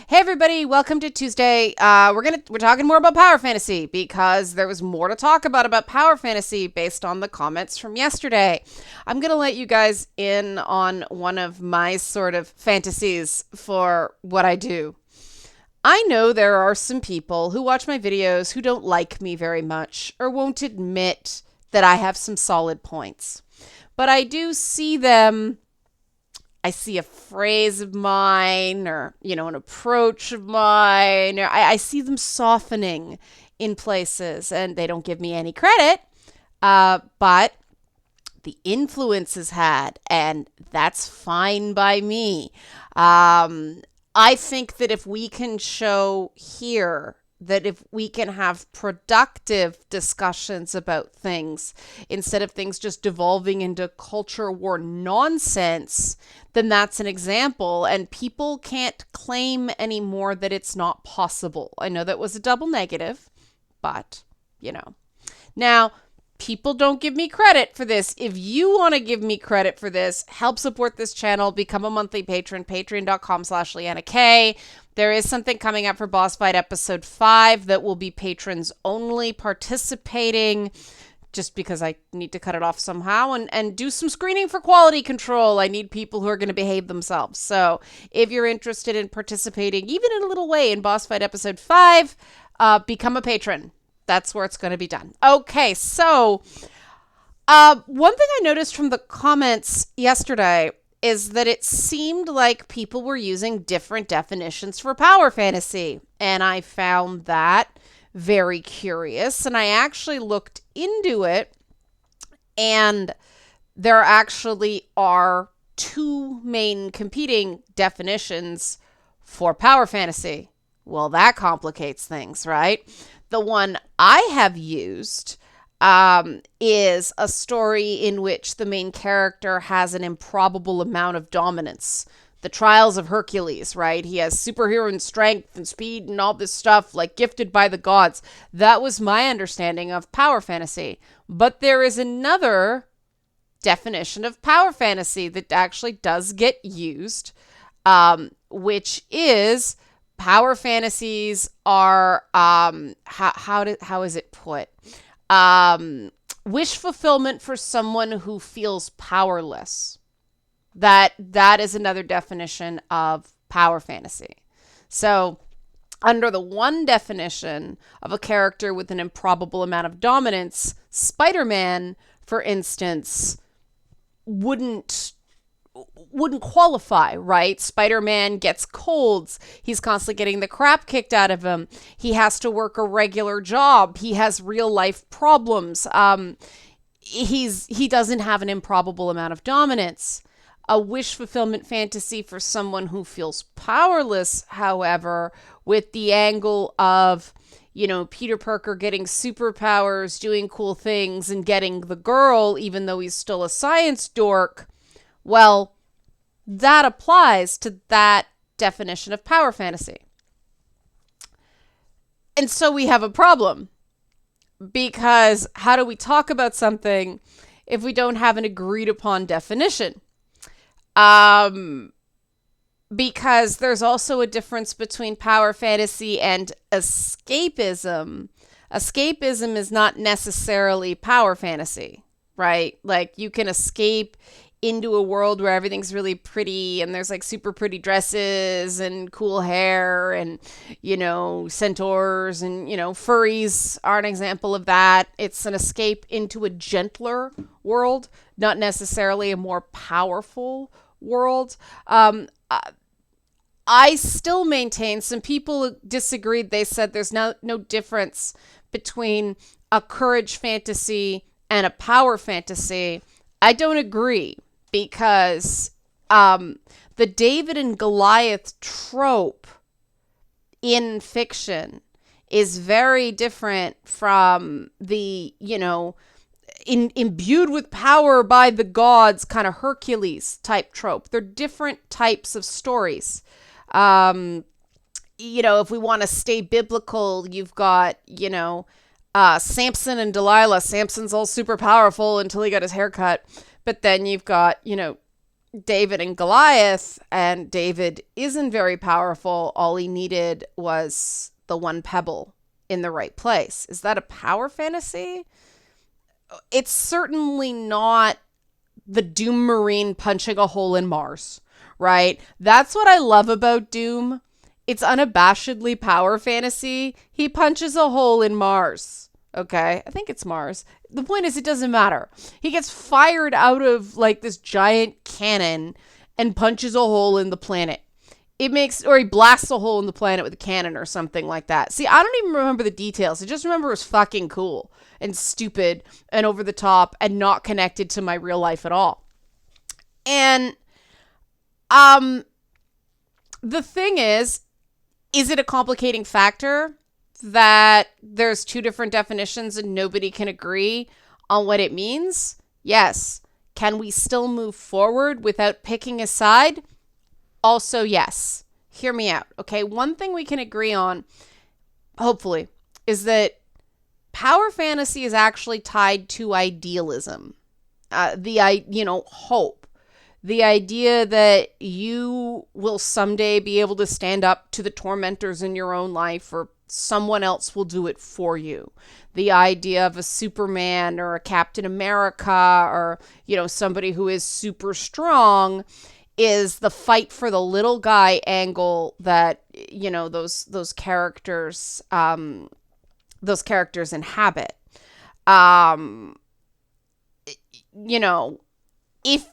Hey everybody, welcome to Tuesday. We're talking more about power fantasy because there was more to talk about power fantasy based on the comments from yesterday. I'm gonna let you guys in on one of my sort of fantasies for what I do. I know there are some people who watch my videos who don't like me very much or won't admit that I have some solid points. But I do see them. I see a phrase of mine or, an approach of mine. Or I see them softening in places and they don't give me any credit. But the influence is had, and that's fine by me. I think that if we can show here that if we can have productive discussions about things instead of things just devolving into culture war nonsense, then that's an example. And people can't claim anymore that it's not possible. I know that was a double negative, but, Now, people don't give me credit for this. If you want to give me credit for this, help support this channel, become a monthly patron, patreon.com/Leanna K. There is something coming up for Boss Fight Episode 5 that will be patrons only participating, just because I need to cut it off somehow and do some screening for quality control. I need people who are going to behave themselves. So if you're interested in participating, even in a little way, in Boss Fight Episode 5, become a patron. That's where it's going to be done. Okay, so one thing I noticed from the comments yesterday is that it seemed like people were using different definitions for power fantasy. And I found that very curious. And I actually looked into it. And there actually are two main competing definitions for power fantasy. Well, that complicates things, right? The one I have used is a story in which the main character has an improbable amount of dominance. The Trials of Hercules, right? He has superhero strength and speed and all this stuff, like gifted by the gods. That was my understanding of power fantasy. But there is another definition of power fantasy that actually does get used, which is power fantasies are, how is it put? Wish fulfillment for someone who feels powerless. That is another definition of power fantasy. So under the one definition of a character with an improbable amount of dominance, Spider-Man, for instance, wouldn't qualify, right? Spider-Man gets colds. He's constantly getting the crap kicked out of him. He has to work a regular job. He has real life problems. He doesn't have an improbable amount of dominance. A wish fulfillment fantasy for someone who feels powerless, however, with the angle of, Peter Parker getting superpowers, doing cool things, and getting the girl, even though he's still a science dork. Well, that applies to that definition of power fantasy. And so we have a problem, because how do we talk about something if we don't have an agreed upon definition? Because there's also a difference between power fantasy and escapism. Escapism is not necessarily power fantasy, right? Like, you can escape into a world where everything's really pretty and there's like super pretty dresses and cool hair and, centaurs and, furries are an example of that. It's an escape into a gentler world, not necessarily a more powerful world. I still maintain, some people disagreed. They said there's no difference between a courage fantasy and a power fantasy. I don't agree, because the David and Goliath trope in fiction is very different from the, imbued with power by the gods kind of Hercules type trope. They're different types of stories. If we want to stay biblical, you've got, Samson and Delilah. Samson's all super powerful until he got his hair cut. But then you've got, David and Goliath, and David isn't very powerful. All he needed was the one pebble in the right place. Is that a power fantasy? It's certainly not the Doom Marine punching a hole in Mars, right? That's what I love about Doom. It's unabashedly power fantasy. He punches a hole in Mars. Okay, I think it's Mars. The point is, it doesn't matter. He gets fired out of like this giant cannon and punches a hole in the planet. Or he blasts a hole in the planet with a cannon or something like that. See, I don't even remember the details. I just remember it was fucking cool and stupid and over the top and not connected to my real life at all. And the thing is it a complicating factor that there's two different definitions and nobody can agree on what it means? Yes. Can we still move forward without picking a side? Also, yes. Hear me out, okay? One thing we can agree on, hopefully, is that power fantasy is actually tied to idealism. Hope. The idea that you will someday be able to stand up to the tormentors in your own life, or someone else will do it for you. The idea of a Superman or a Captain America, or, somebody who is super strong, is the fight for the little guy angle that, those characters inhabit. If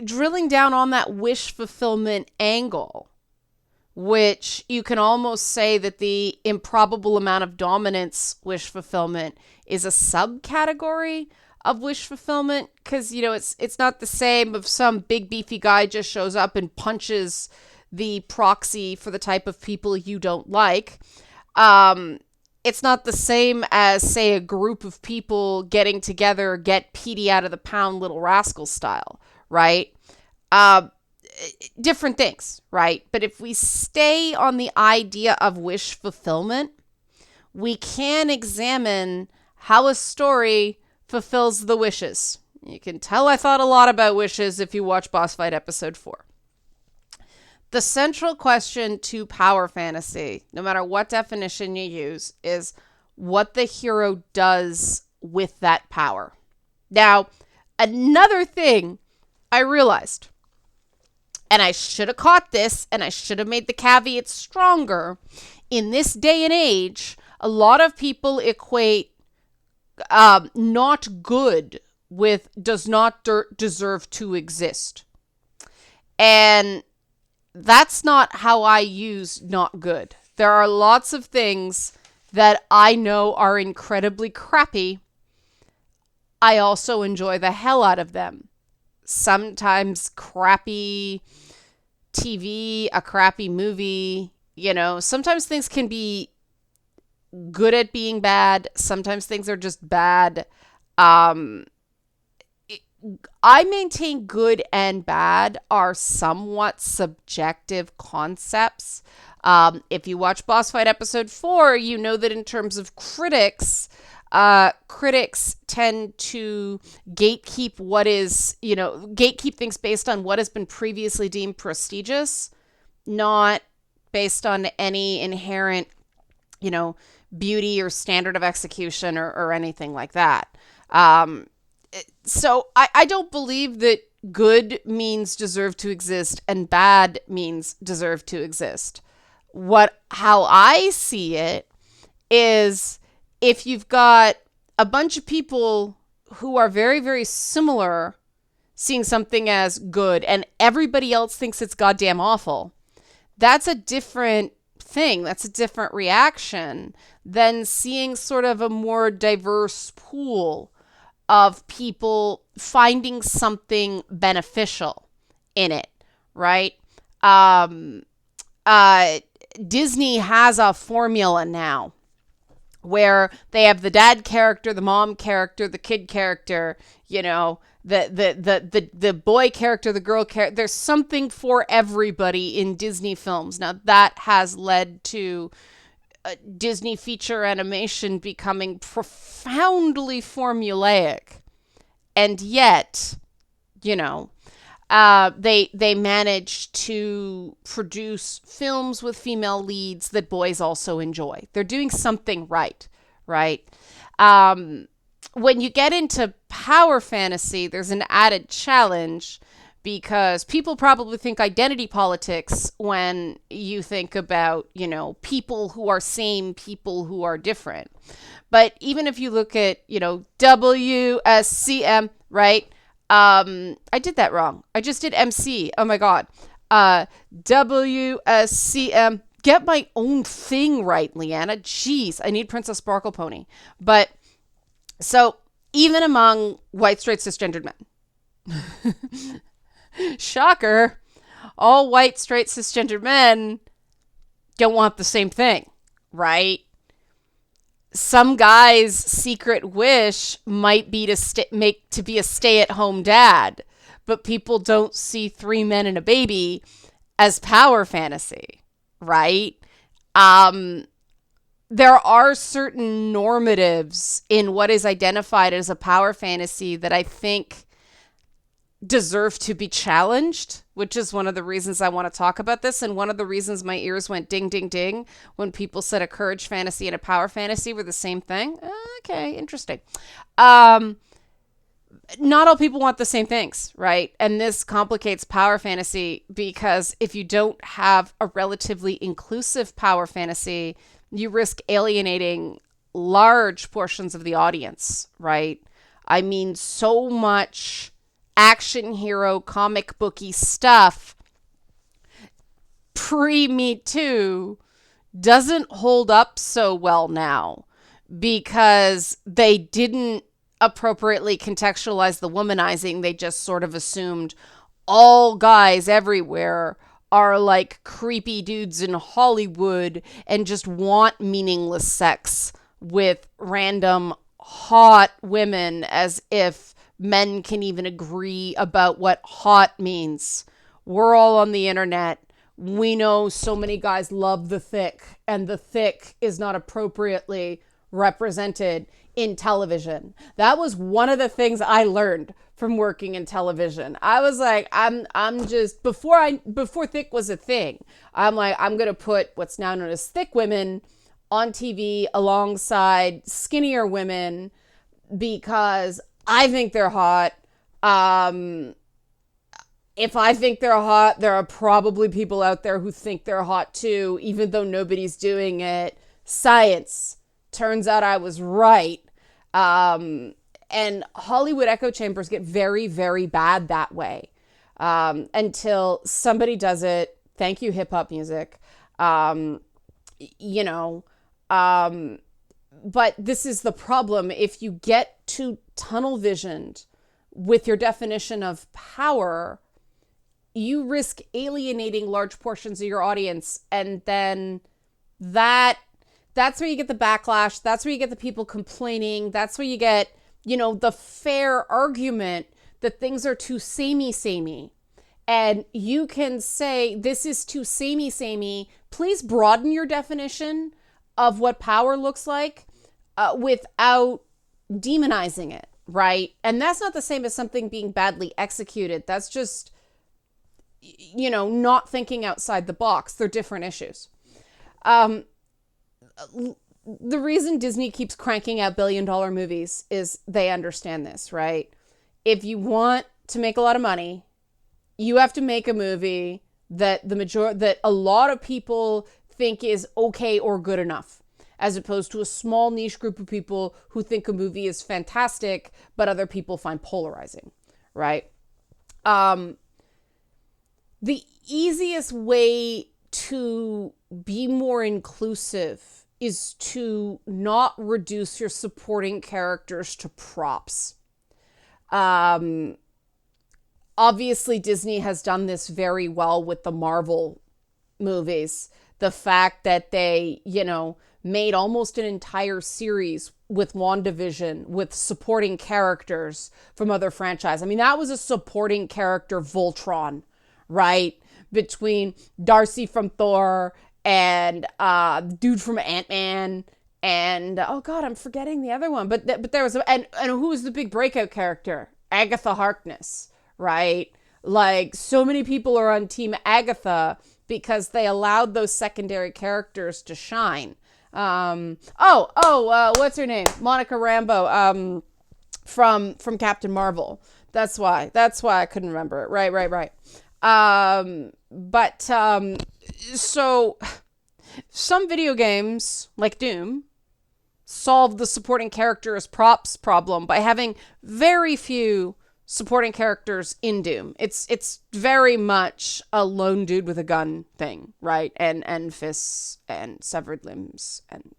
drilling down on that wish fulfillment angle, which you can almost say that the improbable amount of dominance wish fulfillment is a subcategory of wish fulfillment, because it's not the same if some big beefy guy just shows up and punches the proxy for the type of people you don't like. It's not the same as, say, a group of people getting together, get Petey out of the pound, Little Rascal style, right? Different things, right? But if we stay on the idea of wish fulfillment, we can examine how a story fulfills the wishes. You can tell I thought a lot about wishes if you watch Boss Fight episode 4. The central question to power fantasy, no matter what definition you use, is what the hero does with that power. Now, another thing I realized, and I should have caught this, and I should have made the caveat stronger, in this day and age, a lot of people equate not good with does not deserve to exist. And that's not how I use not good. There are lots of things that I know are incredibly crappy. I also enjoy the hell out of them. Sometimes crappy TV, a crappy movie, sometimes things can be good at being bad. Sometimes things are just bad. I maintain good and bad are somewhat subjective concepts. If you watch Boss Fight episode 4, you know that in terms of critics, critics tend to gatekeep gatekeep things based on what has been previously deemed prestigious, not based on any inherent, beauty or standard of execution or anything like that. So I don't believe that good means deserve to exist and bad means deserve to exist. How I see it is, if you've got a bunch of people who are very, very similar seeing something as good and everybody else thinks it's goddamn awful, that's a different thing. That's a different reaction than seeing sort of a more diverse pool of people finding something beneficial in it, right? Disney has a formula now where they have the dad character, the mom character, the kid character, the boy character, the girl character. There's something for everybody in Disney films. Now, that has led to Disney feature animation becoming profoundly formulaic. And yet, They manage to produce films with female leads that boys also enjoy. They're doing something right, right? When you get into power fantasy, there's an added challenge because people probably think identity politics when you think about, people who are same, people who are different. But even if you look at, WSCM, right? I did that wrong. I just did MC. Oh my God. WSCM. Get my own thing right, Leanna. Jeez, I need Princess Sparkle Pony. But so even among white, straight, cisgendered men, shocker, all white, straight, cisgendered men don't want the same thing, right? Some guy's secret wish might be to be a stay-at-home dad, but people don't see 3 men and a baby as power fantasy, right? There are certain normatives in what is identified as a power fantasy that I think deserve to be challenged, which is one of the reasons I want to talk about this. And one of the reasons my ears went ding, ding, ding when people said a courage fantasy and a power fantasy were the same thing. Okay, interesting. Not all people want the same things, right? And this complicates power fantasy because if you don't have a relatively inclusive power fantasy, you risk alienating large portions of the audience, right? I mean, so much action hero comic booky stuff pre-Me Too doesn't hold up so well now because they didn't appropriately contextualize the womanizing. They just sort of assumed all guys everywhere are like creepy dudes in Hollywood and just want meaningless sex with random hot women, as if men can even agree about what hot means. We're all on the internet. We know so many guys love the thick, and the thick is not appropriately represented in television. That was one of the things I learned from working in television. I was like, I'm just, before thick was a thing, I'm like, I'm going to put what's now known as thick women on TV alongside skinnier women because I think they're hot. If I think they're hot, there are probably people out there who think they're hot too, even though nobody's doing it. Science. Turns out I was right. And Hollywood echo chambers get very, very bad that way. Until somebody does it. Thank you, hip hop music. But this is the problem. If you get too tunnel visioned with your definition of power, you risk alienating large portions of your audience. And then that's where you get the backlash. That's where you get the people complaining. That's where you get, the fair argument that things are too samey. And you can say, this is too samey. Please broaden your definition of what power looks like without demonizing it, right? And that's not the same as something being badly executed. That's just, not thinking outside the box. They're different issues. The reason Disney keeps cranking out billion-dollar movies is they understand this, right? If you want to make a lot of money, you have to make a movie that that a lot of people think is okay or good enough, as opposed to a small niche group of people who think a movie is fantastic, but other people find polarizing, right? The easiest way to be more inclusive is to not reduce your supporting characters to props. Obviously, Disney has done this very well with the Marvel movies. The fact that they, made almost an entire series with WandaVision with supporting characters from other franchises. I mean, that was a supporting character Voltron, right? Between Darcy from Thor and dude from Ant-Man and, oh God, I'm forgetting the other one. But there was, and who was the big breakout character? Agatha Harkness, right? Like, so many people are on Team Agatha because they allowed those secondary characters to shine. What's her name? Monica Rambeau, from Captain Marvel. That's why I couldn't remember it. Right. So some video games, like Doom, solve the supporting character as props problem by having very few supporting characters in Doom. It's very much a lone dude with a gun thing, right? And fists and severed limbs and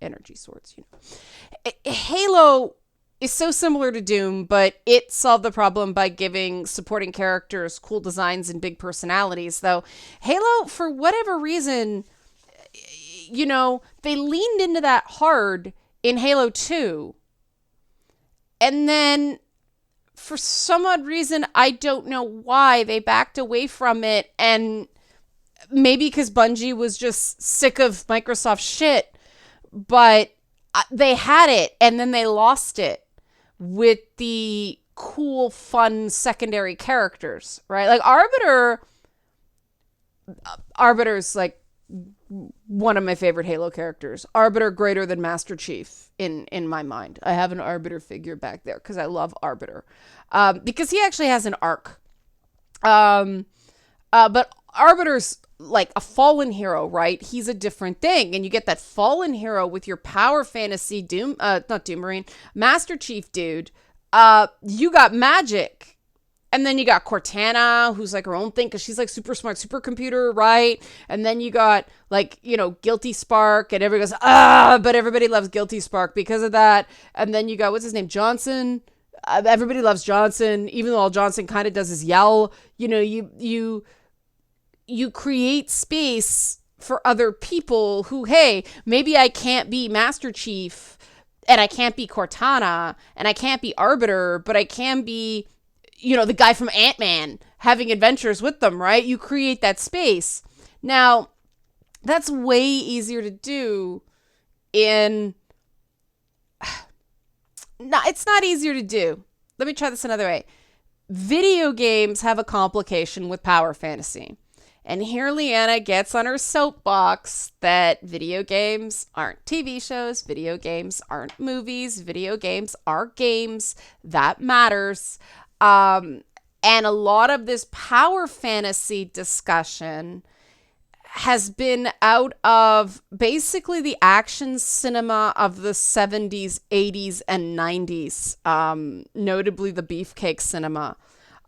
energy swords, Halo is so similar to Doom, but it solved the problem by giving supporting characters cool designs and big personalities, though Halo, for whatever reason, they leaned into that hard in Halo 2. And then, for some odd reason, I don't know why, they backed away from it. And maybe because Bungie was just sick of Microsoft shit. But they had it, and then they lost it with the cool, fun secondary characters, right? Like Arbiter's like one of my favorite Halo characters. Arbiter greater than Master Chief in my mind. I have an Arbiter figure back there because I love Arbiter. Because he actually has an arc. But Arbiter's like a fallen hero, right? He's a different thing. And you get that fallen hero with your power fantasy Master Chief dude. You got magic. And then you got Cortana, who's like her own thing because she's like super smart supercomputer, right? And then you got like, Guilty Spark, and everybody goes, but everybody loves Guilty Spark because of that. And then you got, what's his name? Johnson. Everybody loves Johnson, even though all Johnson kind of does is yell. You create space for other people who, hey, maybe I can't be Master Chief and I can't be Cortana and I can't be Arbiter, but I can be, the guy from Ant-Man having adventures with them, right? You create that space. Now, that's way easier to do in... No, it's not easier to do. Let me try this another way. Video games have a complication with power fantasy. And here Leanna gets on her soapbox that video games aren't TV shows, video games aren't movies, video games are games. That matters. And a lot of this power fantasy discussion has been out of basically the action cinema of the 70s, 80s, and 90s, notably the beefcake cinema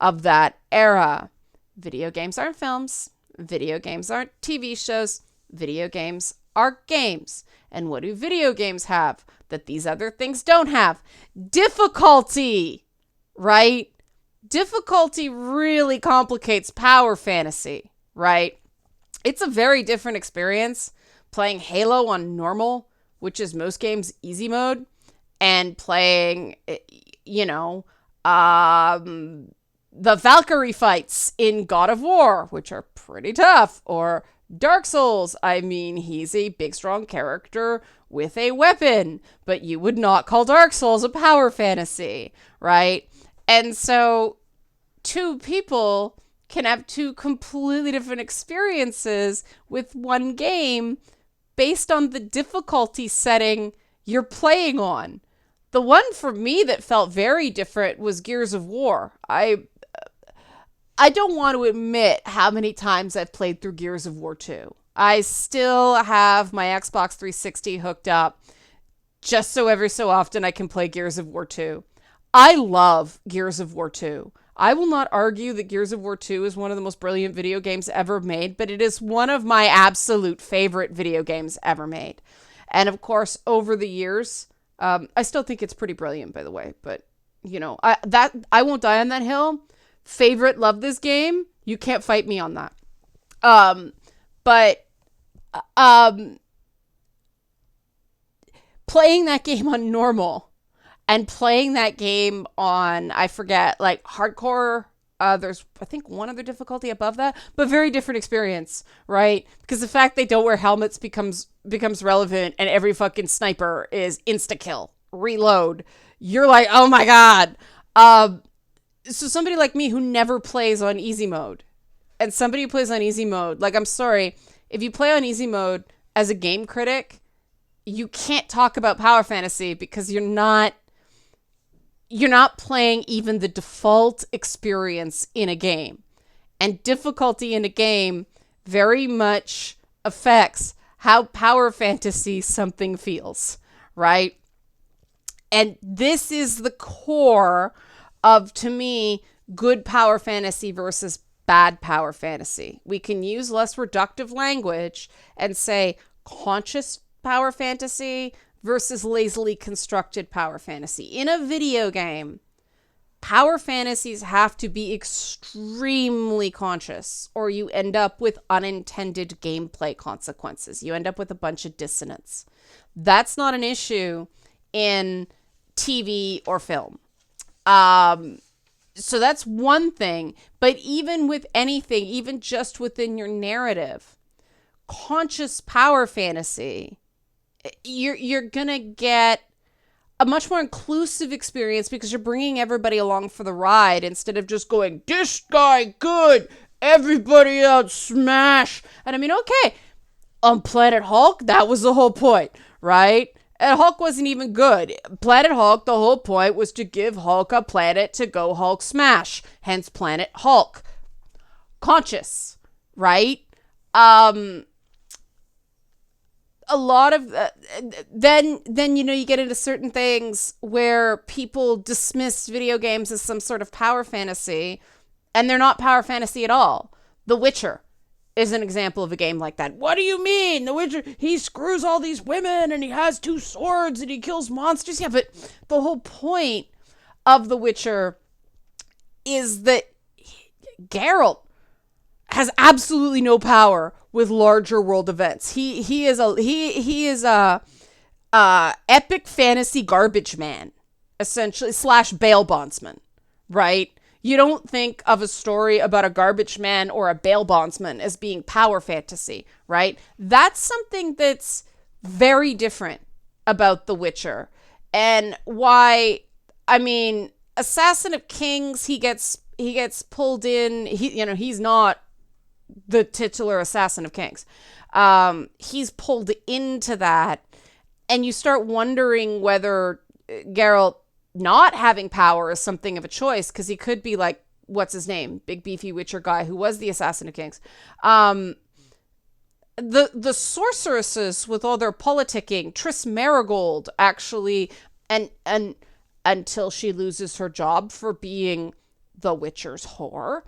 of that era. Video games aren't films. Video games aren't TV shows. Video games are games. And what do video games have that these other things don't have? Difficulty, right? Difficulty really complicates power fantasy, right? It's a very different experience playing Halo on normal, which is most games easy mode, and playing, the Valkyrie fights in God of War, which are pretty tough, or Dark Souls. I mean, he's a big, strong character with a weapon, but you would not call Dark Souls a power fantasy, right? And so two people can have two completely different experiences with one game based on the difficulty setting you're playing on. The one for me that felt very different was Gears of War. I don't want to admit how many times I've played through Gears of War 2. I still have my Xbox 360 hooked up just so every so often I can play Gears of War 2. I love Gears of War 2. I will not argue that Gears of War 2 is one of the most brilliant video games ever made, but it is one of my absolute favorite video games ever made. And of course, over the years, I still think it's pretty brilliant, by the way, but I won't die on that hill. Favorite, love this game. You can't fight me on that. Playing that game on normal and playing that game on, I forget, like hardcore, there's, I think, one other difficulty above that, but very different experience, right? Because the fact they don't wear helmets becomes relevant, and every fucking sniper is insta-kill, reload. You're like, oh my God. So somebody like me who never plays on easy mode, and somebody who plays on easy mode, like, I'm sorry, if you play on easy mode as a game critic, you can't talk about power fantasy because you're not playing even the default experience in a game. And difficulty in a game very much affects how power fantasy something feels, right? And this is the core of, to me, good power fantasy versus bad power fantasy. We can use less reductive language and say conscious power fantasy versus lazily constructed power fantasy. In a video game, power fantasies have to be extremely conscious, or you end up with unintended gameplay consequences. You end up with a bunch of dissonance. That's not an issue in TV or film. So that's one thing. But even with anything, even just within your narrative, conscious power fantasy, you're gonna get a much more inclusive experience because you're bringing everybody along for the ride instead of just going, this guy good, everybody else smash. And I mean, okay, on Planet Hulk, that was the whole point, right? And Hulk wasn't even good. Planet Hulk, the whole point was to give Hulk a planet to go Hulk smash. Hence Planet Hulk. Conscious, right? A lot of then you get into certain things where people dismiss video games as some sort of power fantasy, and they're not power fantasy at all. The Witcher is an example of a game like that. What do you mean? The Witcher, he screws all these women and he has 2 swords and he kills monsters. Yeah, but the whole point of The Witcher is that Geralt has absolutely no power with larger world events. He is a epic fantasy garbage man, essentially, / bail bondsman, right? You don't think of a story about a garbage man or a bail bondsman as being power fantasy, right? That's something that's very different about The Witcher. And why, I mean, Assassin of Kings, he gets pulled in. He's not the titular Assassin of Kings. He's pulled into that, and you start wondering whether Geralt not having power is something of a choice, because he could be like, what's his name? Big beefy Witcher guy who was the Assassin of Kings. The sorceresses with all their politicking, Triss Marigold actually, and until she loses her job for being the Witcher's whore,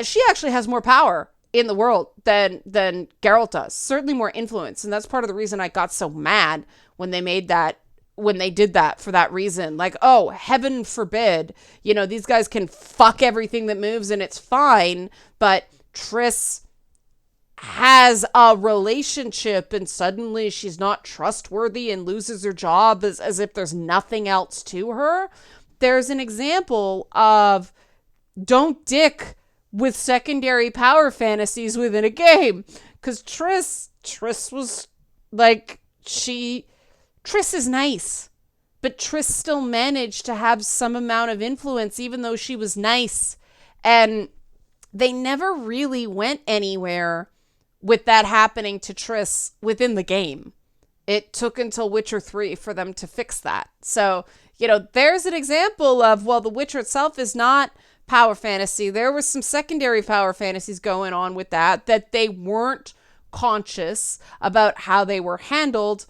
she actually has more power in the world than Geralt does. Certainly more influence, and that's part of the reason I got so mad when they did that for that reason. Like, oh, heaven forbid, these guys can fuck everything that moves and it's fine, but Triss has a relationship and suddenly she's not trustworthy and loses her job as if there's nothing else to her. There's an example of don't dick with secondary power fantasies within a game. Because Triss was like, Triss is nice, but Triss still managed to have some amount of influence even though she was nice. And they never really went anywhere with that happening to Triss within the game. It took until Witcher 3 for them to fix that. So, there's an example of, well, The Witcher itself is not power fantasy. There was some secondary power fantasies going on with that they weren't conscious about how they were handled,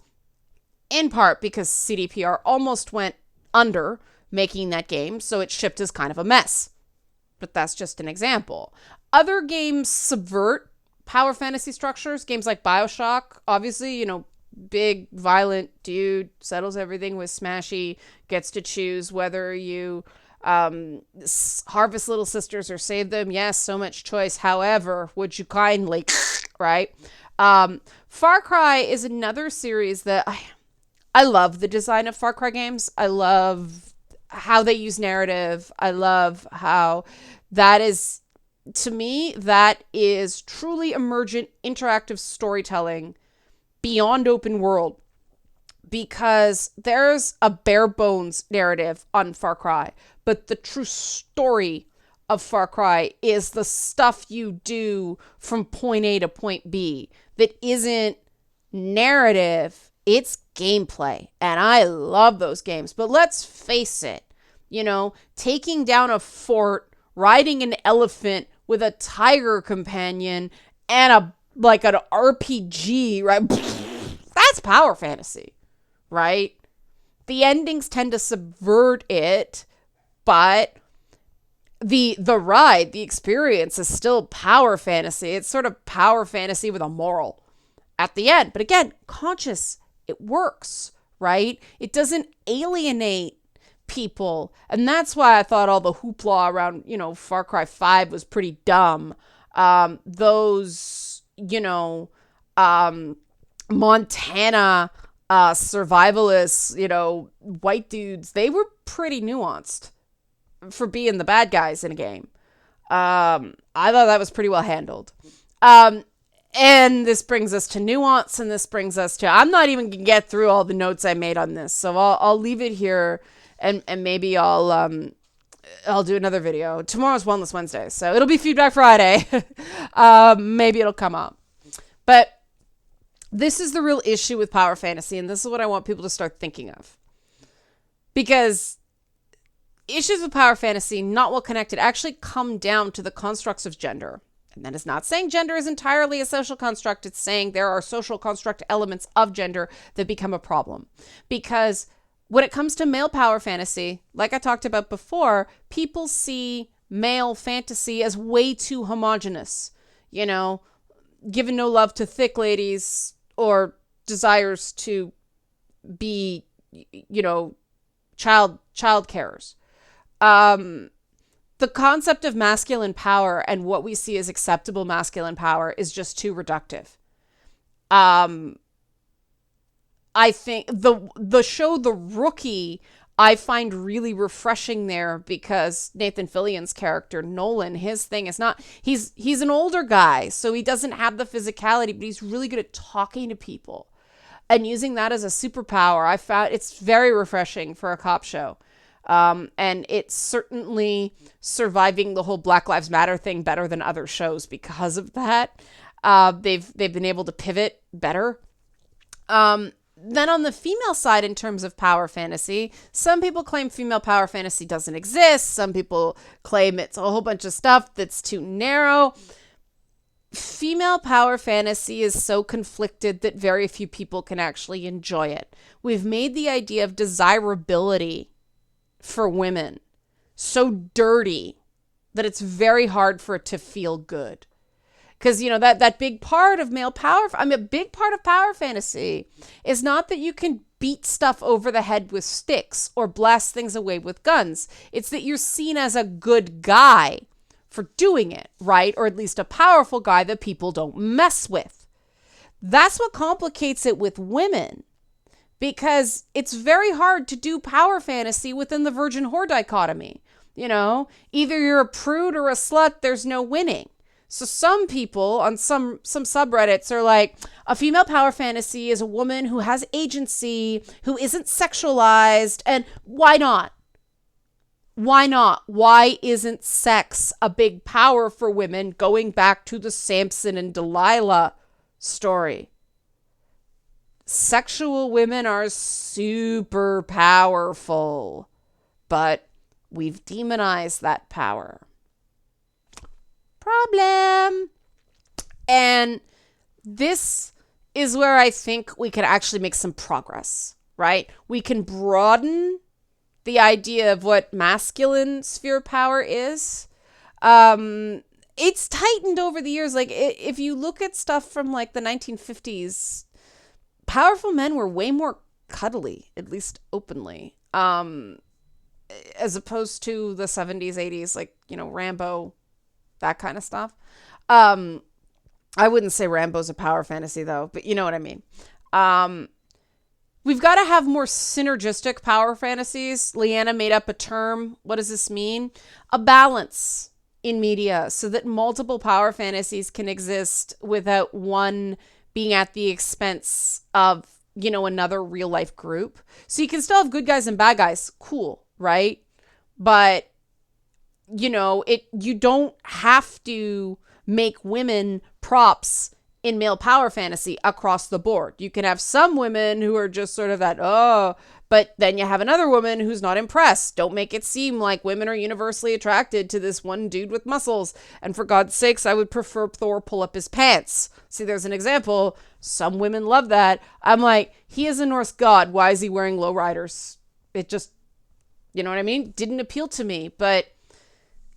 in part because CDPR almost went under making that game, so it shipped as kind of a mess. But that's just an example. Other games subvert power fantasy structures. Games like BioShock, obviously, big, violent dude, settles everything with smashy, gets to choose whether you harvest little sisters or save them. Yes, so much choice. However, would you kindly, right? Far Cry is another series that I love the design of Far Cry games. I love how they use narrative. I love how that is, to me, that is truly emergent interactive storytelling beyond open world. because there's a bare bones narrative on Far Cry, but the true story of Far Cry is the stuff you do from point A to point B that isn't narrative, it's gameplay. And I love those games. But let's face it, taking down a fort, riding an elephant with a tiger companion and an RPG, right? That's power fantasy, right? The endings tend to subvert it, but the ride, the experience is still power fantasy. It's sort of power fantasy with a moral at the end. But again, conscious, it works, right? It doesn't alienate people. And that's why I thought all the hoopla around, Far Cry 5 was pretty dumb. Those, Montana survivalists, white dudes, they were pretty nuanced for being the bad guys in a game. I thought that was pretty well handled. And this brings us to nuance, and this brings us to, I'm not even gonna get through all the notes I made on this, so I'll leave it here, and maybe I'll do another video. Tomorrow's Wellness Wednesday, so it'll be Feedback Friday. Maybe it'll come up. But this is the real issue with power fantasy, and this is what I want people to start thinking of. Because issues with power fantasy, not well connected, actually come down to the constructs of gender. And that is not saying gender is entirely a social construct. It's saying there are social construct elements of gender that become a problem. Because when it comes to male power fantasy, like I talked about before, people see male fantasy as way too homogenous. Giving no love to thick ladies or desires to be, child carers. The concept of masculine power and what we see as acceptable masculine power is just too reductive. I think the show The Rookie, I find really refreshing there, because Nathan Fillion's character, Nolan, his thing is not, he's an older guy, so he doesn't have the physicality, but he's really good at talking to people and using that as a superpower. I found it's very refreshing for a cop show. And it's certainly surviving the whole Black Lives Matter thing better than other shows because of that. They've been able to pivot better. Then on the female side, in terms of power fantasy, some people claim female power fantasy doesn't exist. Some people claim it's a whole bunch of stuff that's too narrow. Female power fantasy is so conflicted that very few people can actually enjoy it. We've made the idea of desirability for women so dirty that it's very hard for it to feel good. Because, that big part of male power, a big part of power fantasy is not that you can beat stuff over the head with sticks or blast things away with guns. It's that you're seen as a good guy for doing it, right? Or at least a powerful guy that people don't mess with. That's what complicates it with women. Because it's very hard to do power fantasy within the virgin whore dichotomy. Either you're a prude or a slut, there's no winning. So some people on some subreddits are like, a female power fantasy is a woman who has agency, who isn't sexualized, and why not? Why not? Why isn't sex a big power for women, going back to the Samson and Delilah story? Sexual women are super powerful, but we've demonized that power. Problem. And this is where I think we can actually make some progress, right? We can broaden the idea of what masculine sphere power is. It's tightened over the years. Like, if you look at stuff from like the 1950s, powerful men were way more cuddly, at least openly, as opposed to the 70s, 80s, like, Rambo, that kind of stuff. I wouldn't say Rambo's a power fantasy, though, but you know what I mean. We've got to have more synergistic power fantasies. Leanna made up a term. What does this mean? A balance in media so that multiple power fantasies can exist without one being at the expense of another real life group. So you can still have good guys and bad guys. Cool, right? But you don't have to make women props in male power fantasy across the board. You can have some women who are just sort of that, but then you have another woman who's not impressed. Don't make it seem like women are universally attracted to this one dude with muscles. And for God's sakes, I would prefer Thor pull up his pants. See, there's an example. Some women love that. I'm like, he is a Norse god. Why is he wearing lowriders? It just, you know what I mean? Didn't appeal to me, but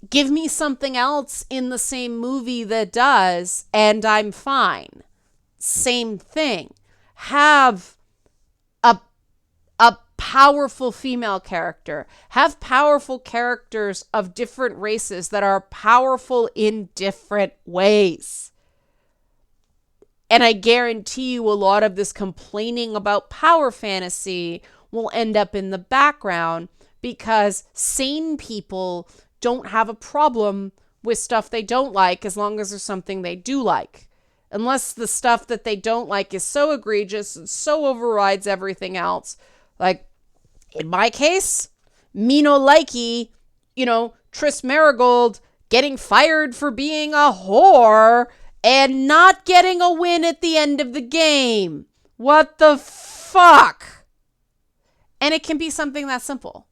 give me something else in the same movie that does, and I'm fine. Same thing. Have a powerful female character. Have powerful characters of different races that are powerful in different ways. And I guarantee you a lot of this complaining about power fantasy will end up in the background because sane people don't have a problem with stuff they don't like as long as there's something they do like. Unless the stuff that they don't like is so egregious and so overrides everything else. Like, in my case, me no likey, Tris Marigold getting fired for being a whore and not getting a win at the end of the game. What the fuck? And it can be something that simple.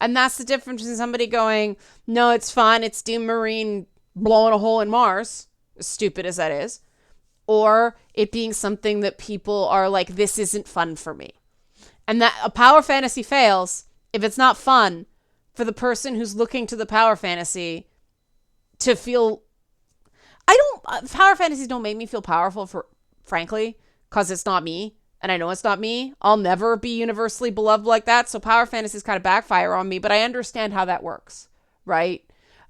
And that's the difference in somebody going, no, it's fine, it's Doom Marine blowing a hole in Mars, as stupid as that is, or it being something that people are like, this isn't fun for me. And that a power fantasy fails if it's not fun for the person who's looking to the power fantasy to feel... Power fantasies don't make me feel powerful, frankly, because it's not me. And I know it's not me. I'll never be universally beloved like that. So power fantasies kind of backfire on me, but I understand how that works, right?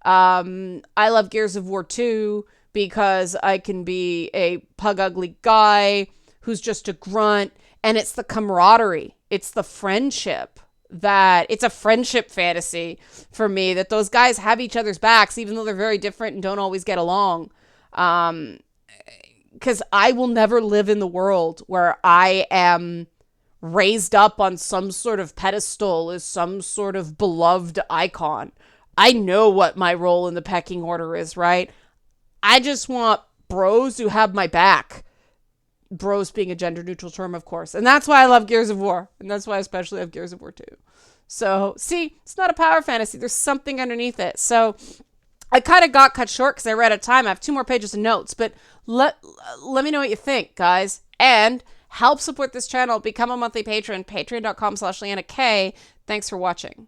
I love Gears of War 2 because I can be a pug ugly guy who's just a grunt, and it's the camaraderie. It's the friendship it's a friendship fantasy for me, that those guys have each other's backs, even though they're very different and don't always get along. Because I will never live in the world where I am raised up on some sort of pedestal as some sort of beloved icon. I know what my role in the pecking order is, right? I just want bros who have my back. Bros being a gender neutral term, of course. And that's why I love Gears of War. And that's why I especially love Gears of War 2. So, see, it's not a power fantasy. There's something underneath it. So I kind of got cut short because I ran out of time. I have 2 more pages of notes, but let me know what you think, guys. And help support this channel. Become a monthly patron, patreon.com/LeannaK. Thanks for watching.